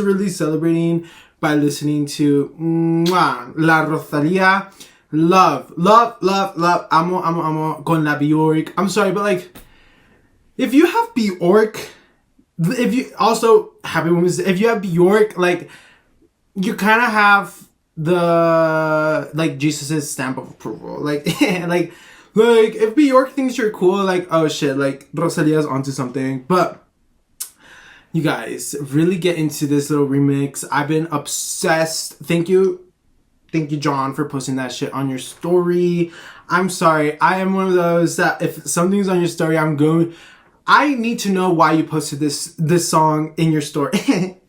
also really celebrating by listening to La Rosalia. Love. Amo con la Bjork. I'm sorry, but like, if you have Bjork, if you also Happy Women's Day, if you have Bjork, like, you kind of have the like Jesus's stamp of approval. Like, like if Bjork thinks you're cool, like, oh shit, like Rosalia's onto something. But you guys really get into this little remix. I've been obsessed. Thank you, John, for posting that shit on your story. I'm sorry. I am one of those that if something's on your story, I need to know why you posted this song in your story.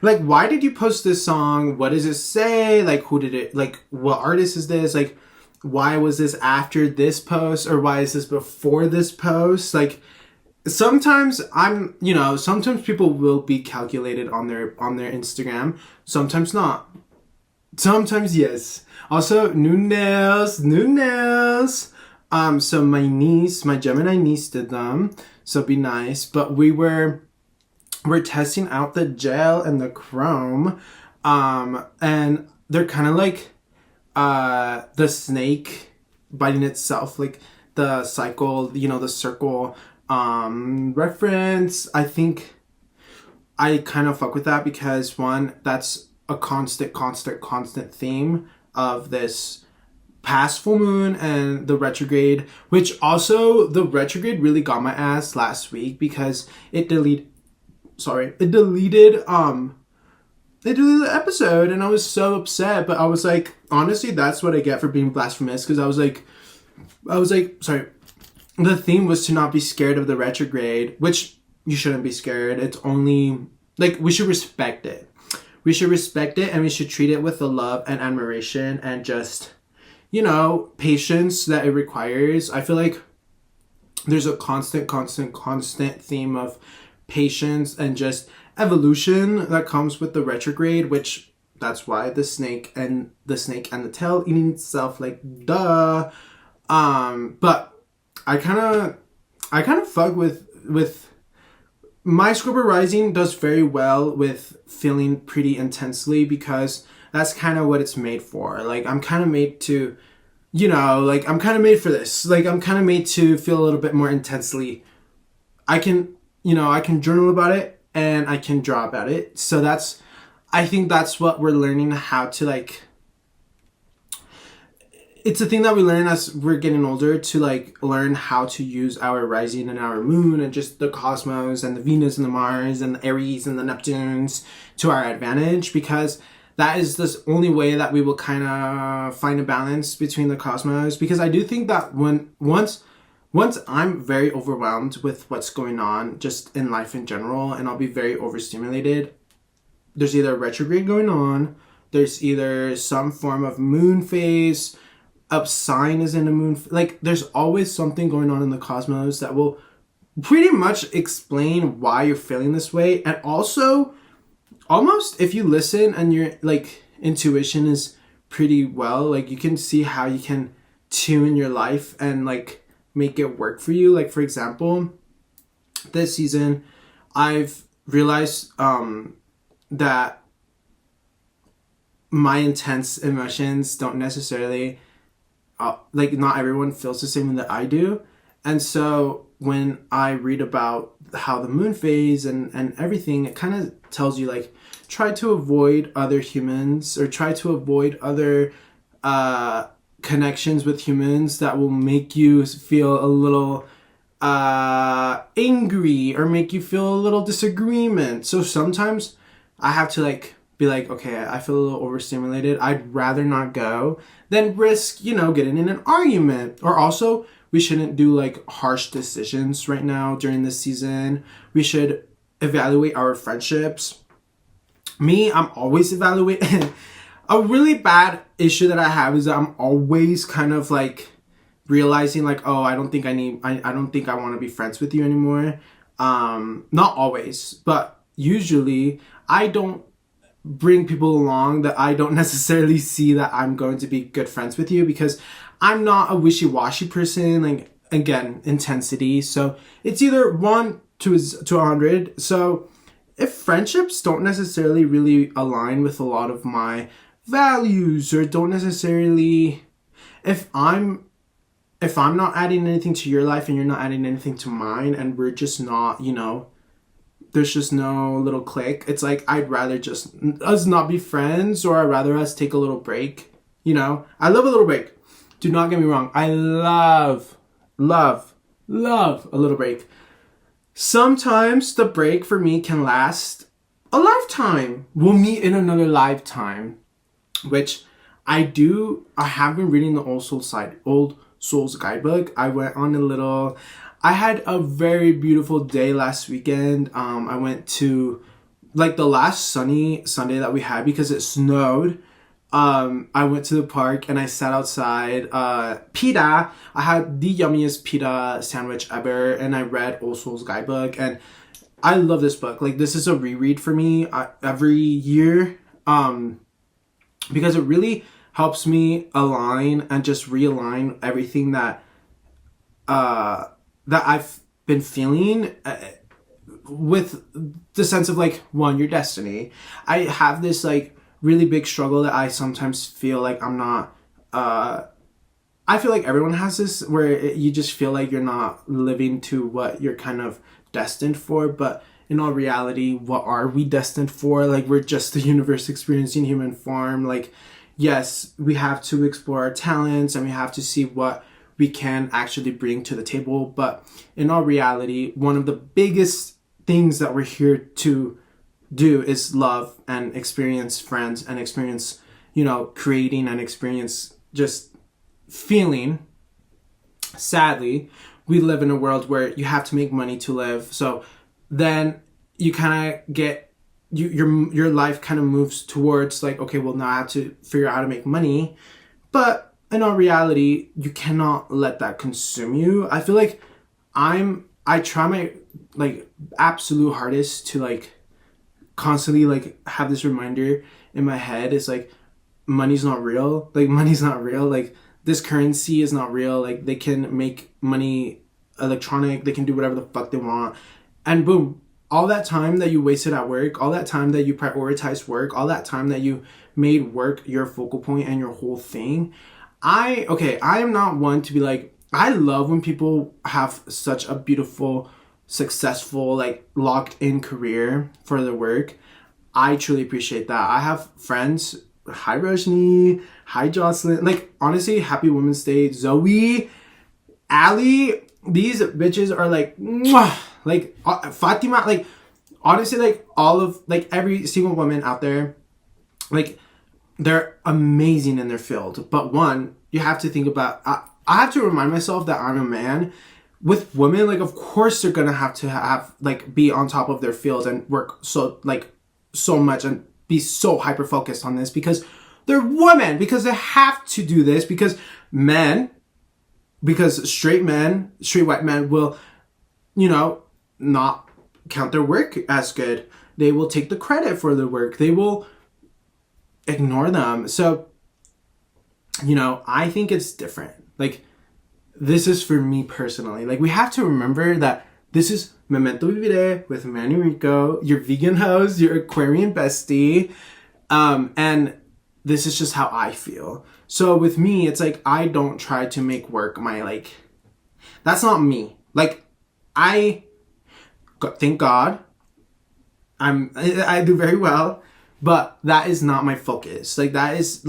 Like, why did you post this song? What does it say? Like, who did it? Like, what artist is this? Like, why was this after this post? Or why is this before this post? Like, sometimes sometimes people will be calculated on their Instagram. Sometimes not. Sometimes yes. Also, new nails. So my Gemini niece did them. So be nice. But we're testing out the gel and the chrome. And they're kind of like the snake biting itself, like the cycle, the circle reference. I think I kind of fuck with that because one, that's a constant theme of this past full moon and the retrograde, which also the retrograde really got my ass last week because it deleted the episode, and I was so upset. But I was like, honestly, that's what I get for being blasphemous, because I was like, sorry, the theme was to not be scared of the retrograde, which you shouldn't be scared. It's only like, we should respect it. We should respect it, and we should treat it with the love and admiration and just, patience that it requires. I feel like there's a constant theme of patience and just evolution that comes with the retrograde, which that's why the snake and the tail eating itself, like, duh. But I kind of fuck with my Scorpio rising does very well with feeling pretty intensely, because that's kind of what it's made for. Like, I'm kind of made to, I'm kind of made for this. Like, I'm kind of made to feel a little bit more intensely. I can journal about it and I can draw about it. So I think that's what we're learning how to, like, it's a thing that we learn as we're getting older, to like learn how to use our rising and our moon and just the cosmos and the Venus and the Mars and the Aries and the Neptunes to our advantage, because that is the only way that we will kind of find a balance between the cosmos. Because I do think that once I'm very overwhelmed with what's going on just in life in general, and I'll be very overstimulated, there's either a retrograde going on, there's either some form of moon phase, up sign is in a moon, like, there's always something going on in the cosmos that will pretty much explain why you're feeling this way. And also, almost if you listen and your like intuition is pretty well, like, you can see how you can tune your life and like make it work for you. Like, for example, this season I've realized that my intense emotions don't necessarily like, not everyone feels the same way that I do. And so when I read about how the moon phase and everything, it kind of tells you, like, try to avoid other humans, or try to avoid other connections with humans that will make you feel a little angry or make you feel a little disagreement. So sometimes I have to like be like, okay, I feel a little overstimulated. I'd rather not go than risk, getting in an argument. Or also, we shouldn't do like harsh decisions right now during this season. We should evaluate our friendships. I'm always evaluating. A really bad issue that I have is that I'm always kind of like realizing like, oh, I don't think I want to be friends with you anymore. Not always, but usually I don't bring people along that I don't necessarily see that I'm going to be good friends with you, because I'm not a wishy-washy person. Like, again, intensity. So it's either 1 to 100. So if friendships don't necessarily really align with a lot of my values, or don't necessarily, if I'm not adding anything to your life and you're not adding anything to mine, and we're just not, there's just no little click, it's like I'd rather just us not be friends, or I'd rather us take a little break. I love a little break. Do not get me wrong. I love a little break. Sometimes the break for me can last a lifetime. We'll meet in another lifetime, which I do. I have been reading the Old Souls guidebook. I had a very beautiful day last weekend. I went to the last sunny Sunday that we had because it snowed. I went to the park and I sat outside. Pita. I had the yummiest pita sandwich ever, and I read Old Souls guidebook, and I love this book. This is a reread for me every year, because it really helps me align and just realign everything that I've been feeling, with the sense of one, your destiny. I have this really big struggle that I sometimes feel like I'm not, I feel like everyone has this, where you just feel like you're not living to what you're kind of destined for. But in all reality, what are we destined for? We're just the universe experiencing human form. Yes, we have to explore our talents and we have to see what we can actually bring to the table. But in all reality, one of the biggest things that we're here to do is love and experience friends and experience, creating and experience just feeling. Sadly, we live in a world where you have to make money to live. So then you kind of get, your life kind of moves towards okay, well, now I have to figure out how to make money. But in all reality, you cannot let that consume you. I feel like I try my absolute hardest to constantly have this reminder in my head. It's money's not real. Money's not real. This currency is not real. They can make money electronic. They can do whatever the fuck they want. And boom, all that time that you wasted at work, all that time that you prioritized work, all that time that you made work your focal point and your whole thing. I am not one to be I love when people have such a beautiful, successful, locked in career for their work. I truly appreciate that. I have friends, hi Rajni, hi Jocelyn, honestly, happy Women's Day, Zoe, Ali, these bitches are mwah, Fatima, honestly, all of every single woman out there, they're amazing in their field. But one, you have to think about, I have to remind myself that I'm a man. With women, of course they're gonna have to be on top of their field and work so much and be so hyper focused on this, because they're women, because they have to do this, because straight white men will, not count their work as good. They will take the credit for their work. They will ignore them. So, I think it's different. This is for me personally. We have to remember that this is Memento Vivere with Manny Rico, your vegan host, your Aquarian bestie. And this is just how I feel. So with me, it's I don't try to make work my, that's not me. Thank God, I do very well, but that is not my focus. That is,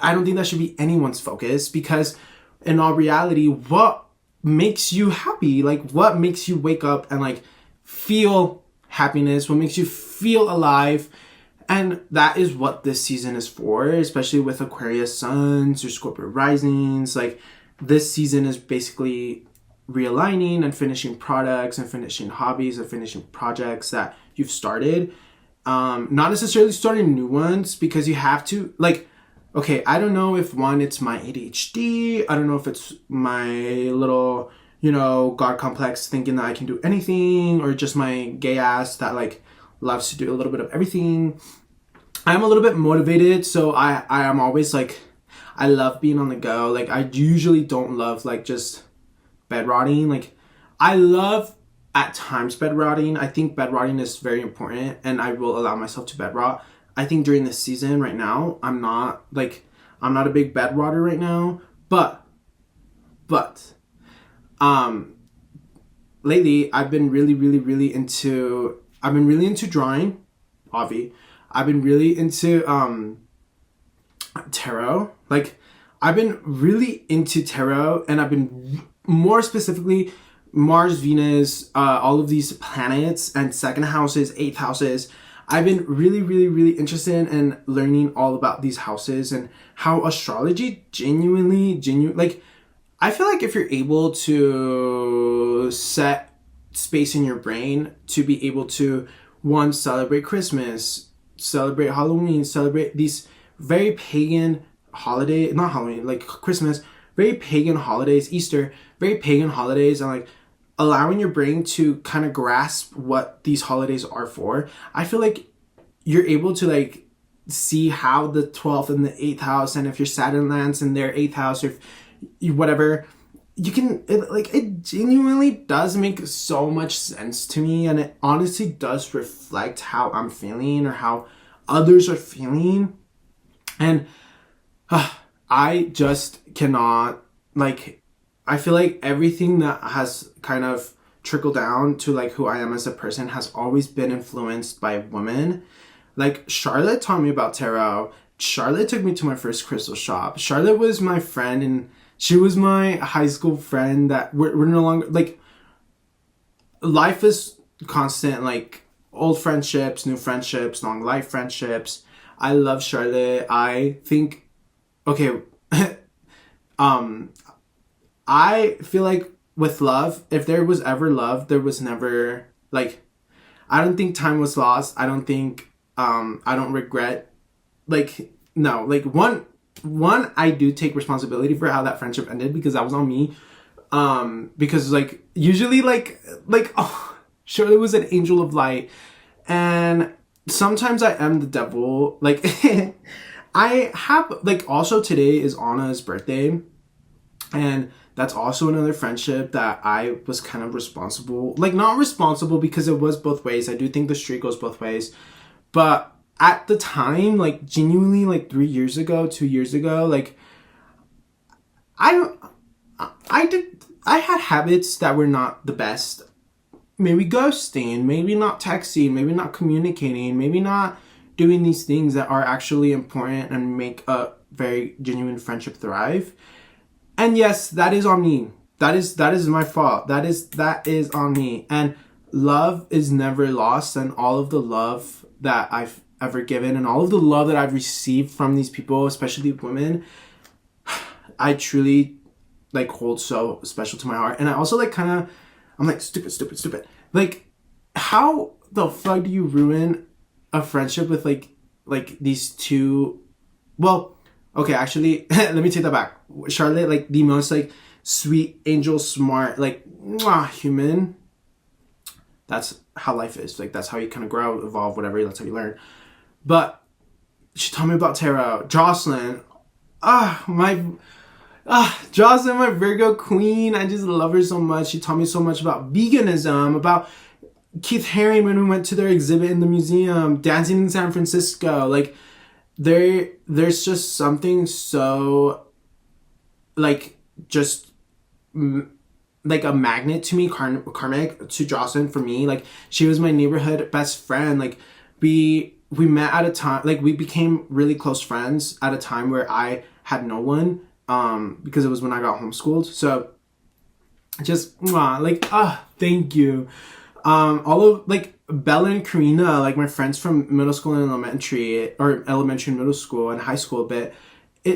I don't think that should be anyone's focus, because in all reality, what makes you happy? What makes you wake up and feel happiness? What makes you feel alive? And that is what this season is for, especially with Aquarius suns or Scorpio risings. This season is basically realigning and finishing products and finishing hobbies and finishing projects that you've started. Not necessarily starting new ones, because you have to, okay, I don't know if it's my ADHD. I don't know if it's my little, God complex thinking that I can do anything, or just my gay ass that loves to do a little bit of everything. I'm a little bit motivated, so I am always I love being on the go. I usually don't love just bed rotting. I love at times bed rotting. I think bed rotting is very important, and I will allow myself to bed rot. I think during this season right now, I'm not a big bed rotter right now, but um lately I've been really into drawing, Avi. I've been really into tarot. Like, I've been really into tarot, and I've been more specifically Mars, Venus, all of these planets and second houses, eighth houses. I've been really interested in learning all about these houses and how astrology genuine. Like, I feel like if you're able to set space in your brain to be able to, one, celebrate Christmas, celebrate Halloween, celebrate these very pagan holiday, not Halloween, like Christmas, very pagan holidays, Easter, very pagan holidays, and like allowing your brain to kind of grasp what these holidays are for, I feel like you're able to like see how the 12th and the 8th house, and if your Saturn lands in their 8th house, or if you, whatever, you can, it genuinely does make so much sense to me, and it honestly does reflect how I'm feeling or how others are feeling. And I just cannot, like, I feel like everything that has kind of trickled down to like who I am as a person has always been influenced by women. Like, Charlotte taught me about tarot. Charlotte took me to my first crystal shop. Charlotte was my friend, and she was my high school friend that we're no longer, like, life is constant, like, old friendships, new friendships, long life friendships. I love Charlotte. I think, okay, I feel like with love, if there was ever love, there was never, like, I don't think time was lost. I don't think, I don't regret, like, no, like, one, I do take responsibility for how that friendship ended, because that was on me. Because, like, usually, oh, Shirley was an angel of light, and sometimes I am the devil. Like, I have, like, also today is Anna's birthday, and that's also another friendship that I was kind of responsible, like, not responsible, because it was both ways. I do think the streak goes both ways, but at the time, like, genuinely, like, 3 years ago, 2 years ago, like, I had habits that were not the best. Maybe ghosting, maybe not texting, maybe not communicating, maybe not doing these things that are actually important and make a very genuine friendship thrive. And yes, that is on me. That is my fault. That is on me. And love is never lost, and all of the love that I've ever given and all of the love that I've received from these people, especially women, I truly, like, hold so special to my heart. And I also, like, kind of, I'm like, stupid. Like, how the fuck do you ruin a friendship with, like these two? Well, okay, actually, let me take that back. Charlotte, like, the most, like, sweet, angel, smart, like, mwah, human. That's how life is. Like, that's how you kind of grow, evolve, whatever. That's how you learn. But she told me about tarot. Jocelyn, Jocelyn, my Virgo queen. I just love her so much. She taught me so much about veganism, about Keith Haring when we went to their exhibit in the museum, dancing in San Francisco. Like, there's just something so, like, just like a magnet to me, karmic to Jocelyn for me. Like, she was my neighborhood best friend. Like, we met at a time, like, we became really close friends at a time where I had no one, because it was when I got homeschooled. So just thank you. All of, like, Bella and Karina, like, my friends from middle school and elementary and middle school and high school a bit,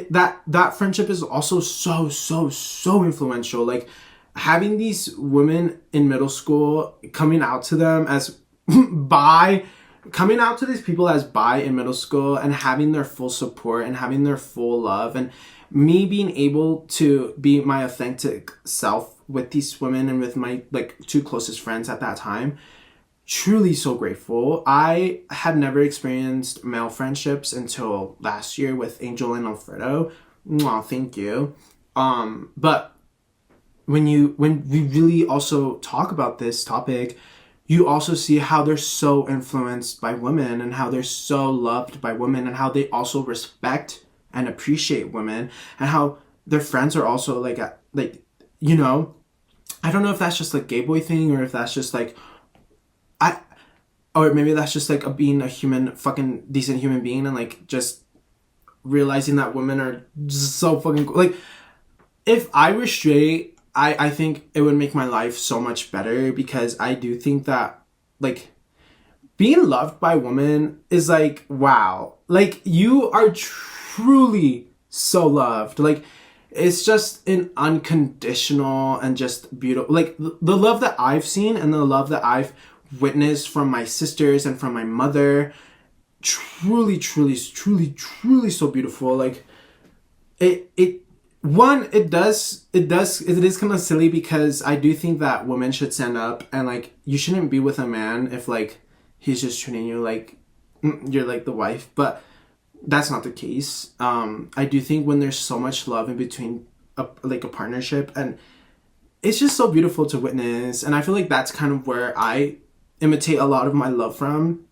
that friendship is also so influential. Like, having these women in middle school, coming out to them as coming out to these people as bi in middle school, and having their full support and having their full love, and me being able to be my authentic self with these women and with my, like, two closest friends at that time, truly so grateful. I had never experienced male friendships until last year with Angel and Alfredo. Thank you. But when we really also talk about this topic, you also see how they're so influenced by women and how they're so loved by women and how they also respect and appreciate women and how their friends are also like you know, I don't know if that's just like gay boy thing or if that's just like I or maybe that's just like being a human fucking decent human being and like just realizing that women are just so fucking cool. Like if I were straight, I think it would make my life so much better because I do think that like being loved by women is like wow. Like you are truly so loved. Like it's just an unconditional and just beautiful like the love that I've seen and the love that I've witnessed from my sisters and from my mother truly truly truly truly so beautiful. Like it one it is kind of silly because I do think that women should stand up and like you shouldn't be with a man if like he's just treating you like you're like the wife, but that's not the case. I do think when there's so much love in between a partnership and it's just so beautiful to witness, and I feel like that's kind of where I imitate a lot of my love from.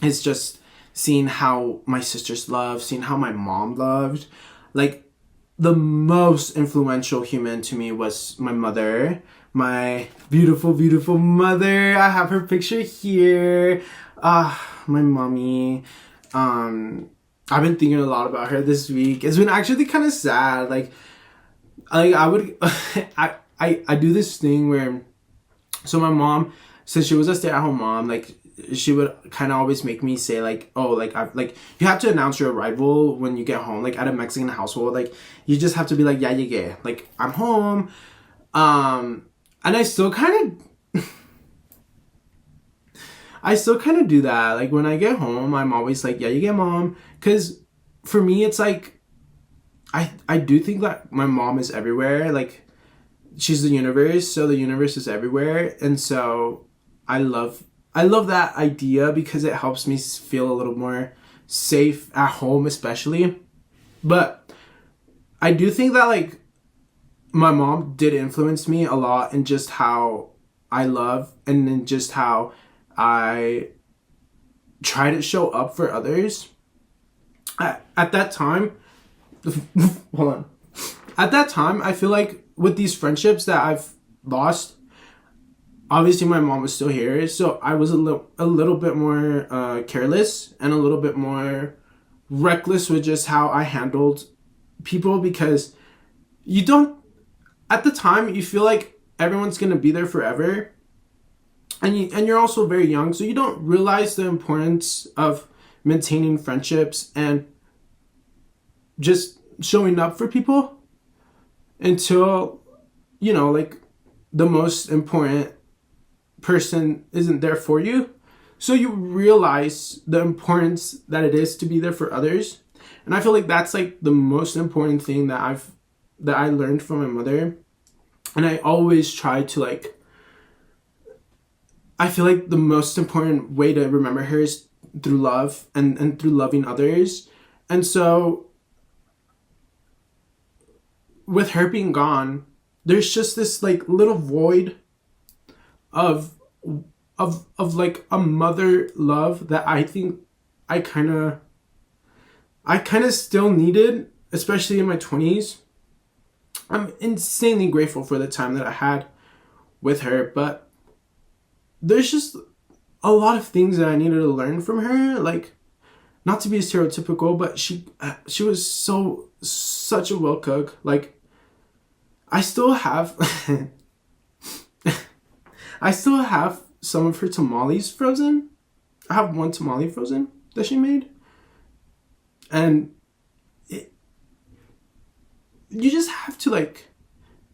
It's just seeing how my sisters love, seeing how my mom loved. Like the most influential human to me was my mother, my beautiful, beautiful mother. I have her picture here. My mommy. I've been thinking a lot about her this week. It's been actually kind of sad. Like I would, I do this thing where, so my mom, since she was a stay-at-home mom, like she would kind of always make me say like, oh, like I like you have to announce your arrival when you get home. Like at a Mexican household, like you just have to be like, yeah, llegué. Like I'm home. And I still kind of, I still kind of do that. Like when I get home, I'm always like, yeah, you get mom. Cause for me, it's like, I do think that my mom is everywhere. Like she's the universe. So the universe is everywhere. And so I love that idea because it helps me feel a little more safe at home, especially. But I do think that like my mom did influence me a lot in just how I love and in just how I try to show up for others. At that time, hold on. At that time, I feel like with these friendships that I've lost, obviously my mom was still here, so I was a little bit more careless and a little bit more reckless with just how I handled people because you don't, at the time, you feel like everyone's gonna be there forever. And you're also very young, so you don't realize the importance of maintaining friendships and just showing up for people until, you know, like the most important person isn't there for you. So you realize the importance that it is to be there for others. And I feel like that's like the most important thing that I learned from my mother. And I always try to like, I feel like the most important way to remember her is through love and through loving others. And so with her being gone, there's just this like little void of like a mother love that I think I kind of still needed, especially in my 20s. I'm insanely grateful for the time that I had with her, but there's just a lot of things that I needed to learn from her. Like, not to be stereotypical, but she was such a well cook. Like, I still have I still have some of her tamales frozen. I have one tamale frozen that she made, and you just have to like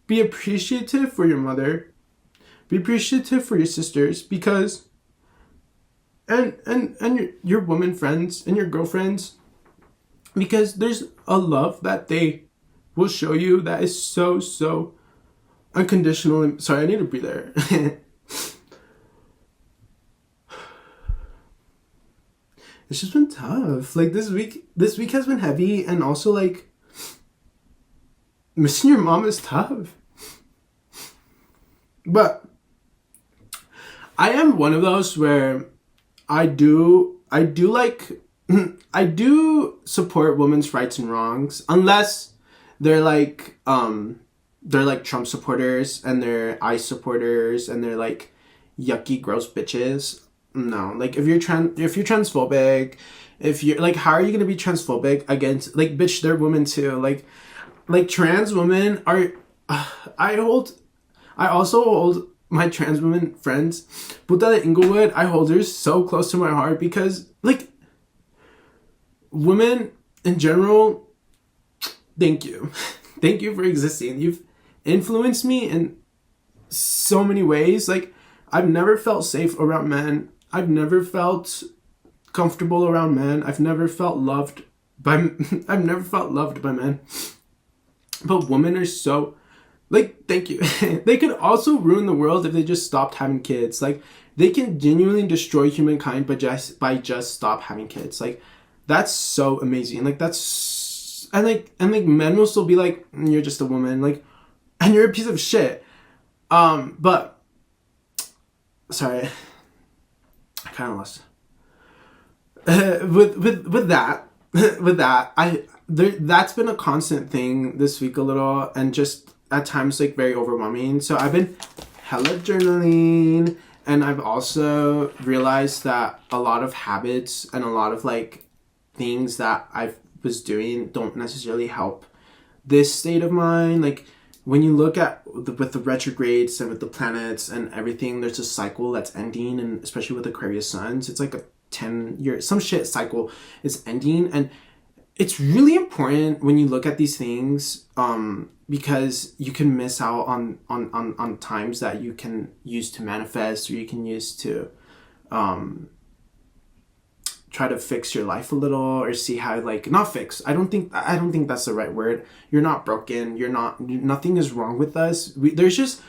be appreciative for your mother, be appreciative for your sisters, because and your woman friends and your girlfriends, because there's a love that they will show you that is so unconditional. Sorry, I need to breathe there. It's just been tough. Like this week has been heavy, and also like missing your mom is tough. But I am one of those where I do like I do support women's rights and wrongs, unless they're like Trump supporters and they're ICE supporters and they're like yucky gross bitches. No, like if you're transphobic, if you're like, how are you gonna be transphobic against, like, bitch, they're women too. Like trans women are. I also hold my trans women friends, Puta de Inglewood. I hold her so close to my heart because, like, women in general, thank you. Thank you for existing. You've influenced me in so many ways. Like, I've never felt safe around men. I've never felt comfortable around men. I've never felt loved by men. But women are so, like, thank you. They could also ruin the world if they just stopped having kids. Like, they can genuinely destroy humankind by just stop having kids. Like, that's so amazing. Like, that's, and men will still be like, you're just a woman, like, and you're a piece of shit. But sorry, I kind of lost. With that, that's been a constant thing this week a little, and just at times like very overwhelming. So I've been hella journaling, and I've also realized that a lot of habits and a lot of like things that I was doing don't necessarily help this state of mind. Like, when you look at with the retrogrades and with the planets and everything, there's a cycle that's ending, and especially with Aquarius suns, it's like a 10-year some shit cycle is ending. And it's really important when you look at these things, because you can miss out on times that you can use to manifest, or you can use to try to fix your life a little, or see how, like, not fix, I don't think that's the right word. You're not broken, nothing is wrong with us. There's just,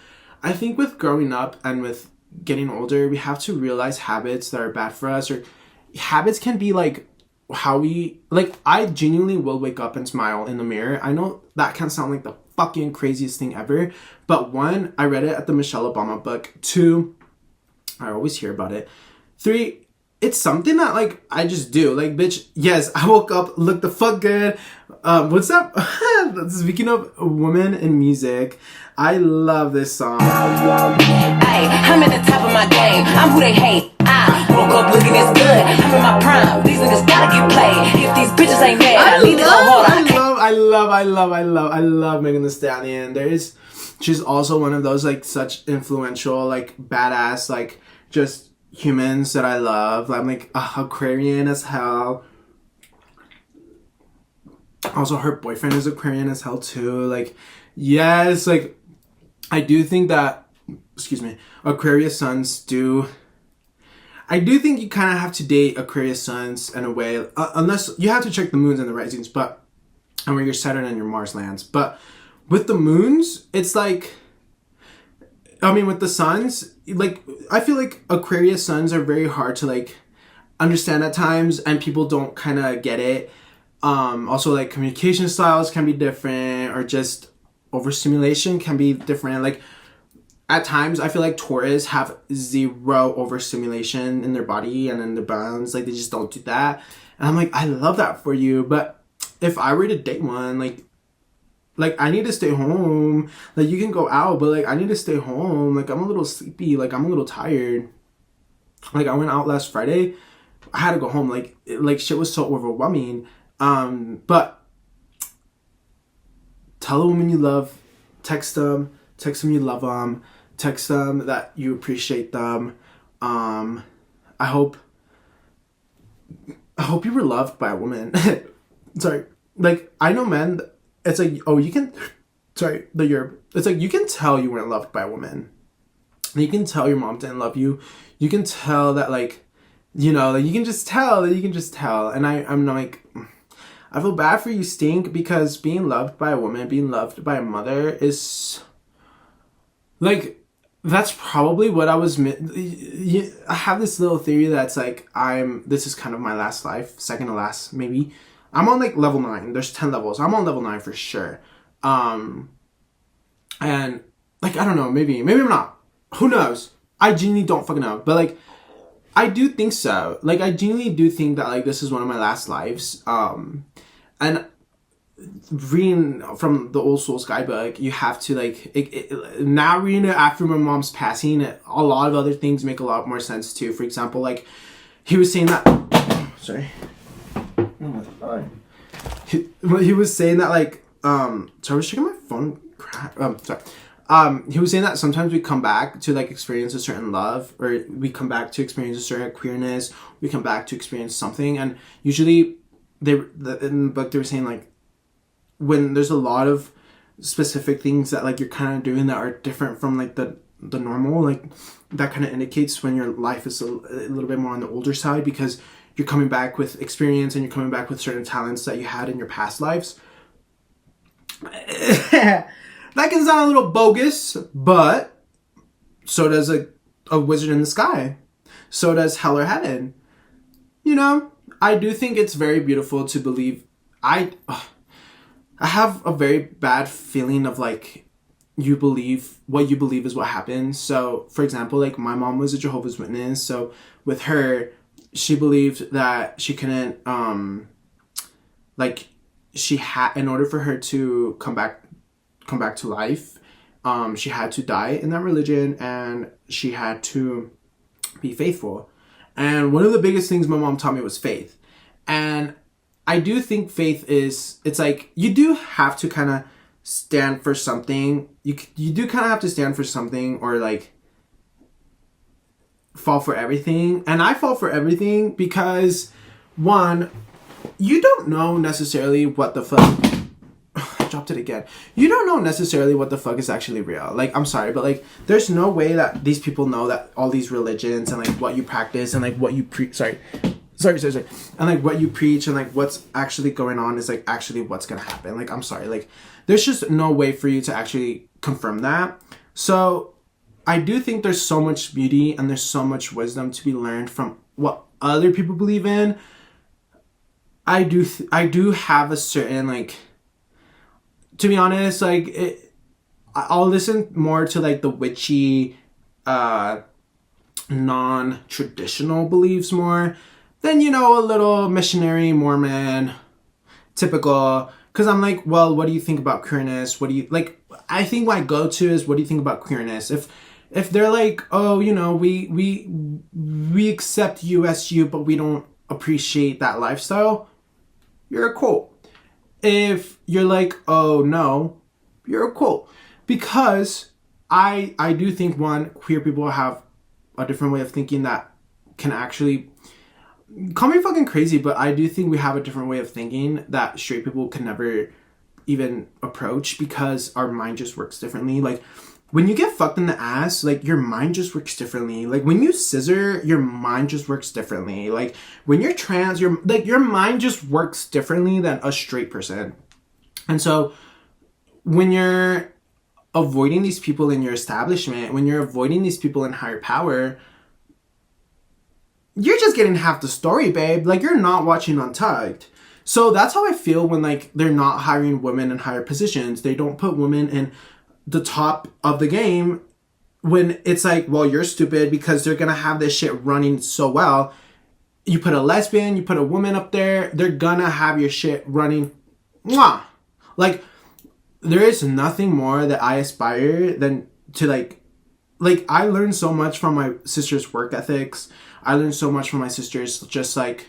I think with growing up and with getting older, we have to realize habits that are bad for us, or habits can be like how we, like, I genuinely will wake up and smile in the mirror. I know that can sound like the fucking craziest thing ever, but one, I read it at the Michelle Obama book. Two, I always hear about it. Three, it's something that, like, I just do. Like, bitch, yes, I woke up, looked the fuck good. What's up? Speaking of women in music, I love this song. Hey, I'm at the top of my game. I'm who they hate. I woke up looking this good. I'm in my prime. These niggas gotta get played. If these bitches ain't mad, I need to go hard. I love Megan Thee Stallion. She's also one of those, like, such influential, like, badass, like, just humans that I love. I'm like Aquarian as hell. Also, her boyfriend is Aquarian as hell too. Like, yes, like, I do think that, Aquarius suns do. I do think you kind of have to date Aquarius suns in a way, unless you have to check the moons and the risings, but, and where your Saturn and your Mars lands. But with the moons, it's like, I mean, with the suns, like, I feel like Aquarius suns are very hard to, like, understand at times, and people don't kind of get it. Also, like, communication styles can be different, or just overstimulation can be different. Like, at times, I feel like Taurus have zero overstimulation in their body and in their bones. Like, they just don't do that. And I'm like, I love that for you. But if I were to date one, like, I need to stay home. Like, you can go out, but, like, I need to stay home. Like, I'm a little sleepy. Like, I'm a little tired. Like, I went out last Friday. I had to go home. Like, shit was so overwhelming. But tell a woman you love. Text them you love them. Text them that you appreciate them. I hope you were loved by a woman. Sorry. Like, I know men, it's like, oh, you can, it's like, you can tell you weren't loved by a woman. You can tell your mom didn't love you. You can tell that, like, you know, like, you can just tell. And I'm like, I feel bad for you, Stink, because being loved by a woman, being loved by a mother is, like, that's probably what I was, I have this little theory that's like, this is kind of my last life, second to last, maybe. I'm on, like, level 9. There's 10 levels. I'm on level 9 for sure. And, like, I don't know, maybe I'm not. Who knows? I genuinely don't fucking know. But like, I do think so. Like, I genuinely do think that like this is one of my last lives. And reading from the Old Souls guidebook, you have to like now reading it after my mom's passing. A lot of other things make a lot more sense too. For example, like he was saying that. Sorry. Oh my god. He was saying that like sorry, I was checking my phone. Sorry. He was saying that sometimes we come back to like experience a certain love, or we come back to experience a certain queerness. We come back to experience something, and usually in the book they were saying like when there's a lot of specific things that like you're kind of doing that are different from like the normal, like that kind of indicates when your life is a little bit more on the older side, because you're coming back with experience and you're coming back with certain talents that you had in your past lives. That can sound a little bogus, but so does a wizard in the sky. So does hell or heaven. You know, I do think it's very beautiful to believe. I have a very bad feeling of like you believe what you believe is what happens. So, for example, like my mom was a Jehovah's Witness. So with her, she believed that she couldn't, like she had, in order for her to come back to life, she had to die in that religion and she had to be faithful. And one of the biggest things my mom taught me was faith. And I do think faith is, it's like, you do have to kind of stand for something. You do kind of have to stand for something, or like fall for everything. And I fall for everything because, one, you don't know necessarily what the fuck. I dropped it again. You don't know necessarily what the fuck is actually real. Like, I'm sorry, but like, there's no way that these people know that all these religions and like what you practice and like what you sorry. And like what you preach and like what's actually going on is like actually what's gonna happen. Like, I'm sorry, like there's just no way for you to actually confirm that. So I do think there's so much beauty and there's so much wisdom to be learned from what other people believe in. I do have a certain like, to be honest, like I'll listen more to like the witchy, non-traditional beliefs more than, you know, a little missionary Mormon typical. Because I'm like, well, what do you think about queerness? What do you like? I think my go-to is, what do you think about queerness? If they're like, oh, you know, we accept you as you, but we don't appreciate that lifestyle, you're a cult. If you're like, oh no, you're a cult. Because I do think, one, queer people have a different way of thinking that can actually, call me fucking crazy, but I do think we have a different way of thinking that straight people can never even approach, because our mind just works differently. Like when you get fucked in the ass, like your mind just works differently. Like when you scissor, your mind just works differently. Like when you're trans, your mind just works differently than a straight person. And so when you're avoiding these people in your establishment, when you're avoiding these people in higher power, you're just getting half the story, babe. Like, you're not watching Untucked. So that's how I feel when like they're not hiring women in higher positions. They don't put women in the top of the game, when it's like, well, you're stupid because they're gonna have this shit running so well. You put a lesbian, you put a woman up there, they're gonna have your shit running. Mwah! Like, there is nothing more that I aspire than to like I learned so much from my sister's work ethics. I learned so much from my sisters, just like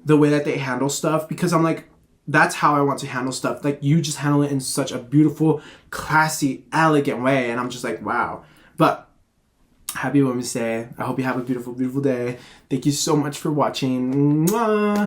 the way that they handle stuff, because I'm like, that's how I want to handle stuff. Like, you just handle it in such a beautiful, classy, elegant way. And I'm just like, wow. But happy Women's Day. I hope you have a beautiful, beautiful day. Thank you so much for watching. Mwah!